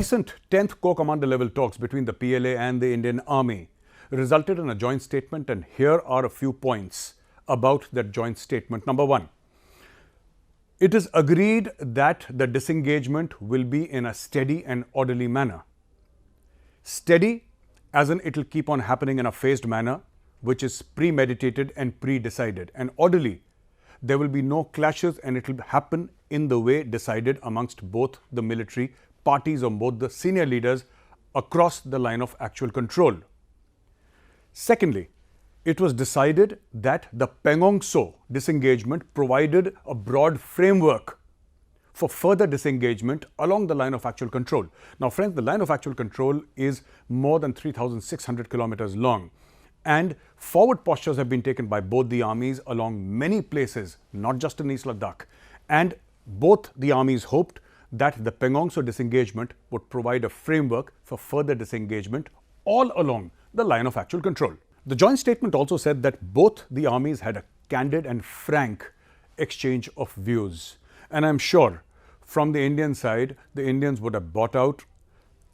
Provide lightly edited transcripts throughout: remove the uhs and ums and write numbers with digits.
recent 10th Corps Commander level talks between the PLA and the Indian Army resulted in a joint statement, and here are a few points about that joint statement. Number one, it is agreed that the disengagement will be in a steady and orderly manner. Steady as in it will keep on happening in a phased manner, which is premeditated and pre-decided. And orderly, there will be no clashes and it will happen in the way decided amongst both the military parties or both the senior leaders across the line of actual control. Secondly, it was decided that the Pangong Tso disengagement provided a broad framework for further disengagement along the line of actual control. Now friends, the line of actual control is more than 3,600 kilometers long, and forward postures have been taken by both the armies along many places, not just in East Ladakh. And both the armies hoped that the Pangong Tso disengagement would provide a framework for further disengagement all along the line of actual control. The joint statement also said that both the armies had a candid and frank exchange of views. And I'm sure from the Indian side, the Indians would have brought out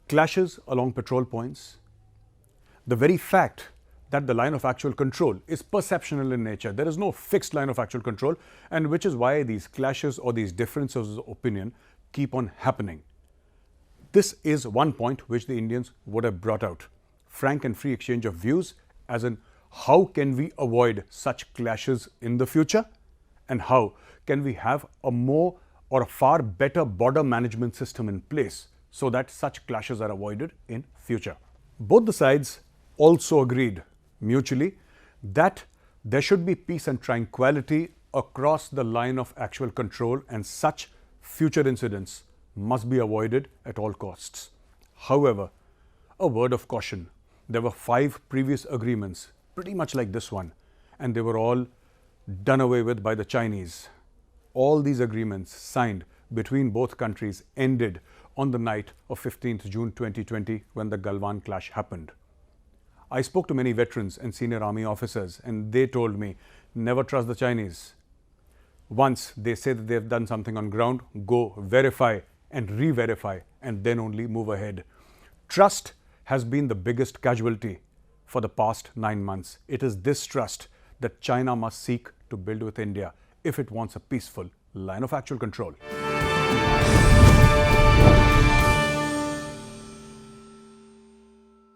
clashes along patrol points. The very fact that the line of actual control is perceptional in nature. There is no fixed line of actual control, and which is why these clashes or these differences of opinion keep on happening. This is one point which the Indians would have brought out. Frank and free exchange of views, as in how can we avoid such clashes in the future, and how can we have a more or a far better border management system in place so that such clashes are avoided in future. Both the sides also agreed mutually that there should be peace and tranquility across the line of actual control, and such future incidents must be avoided at all costs. However, a word of caution. There were 5 previous agreements pretty much like this one, and they were all done away with by the Chinese. All these agreements signed between both countries ended on the night of 15th June 2020 when the Galwan clash happened. I spoke to many veterans and senior army officers, and they told me, never trust the Chinese. Once they say that they've done something on ground, go verify and re-verify and then only move ahead. Trust has been the biggest casualty for the past 9 months. It is this trust that China must seek to build with India if it wants a peaceful line of actual control.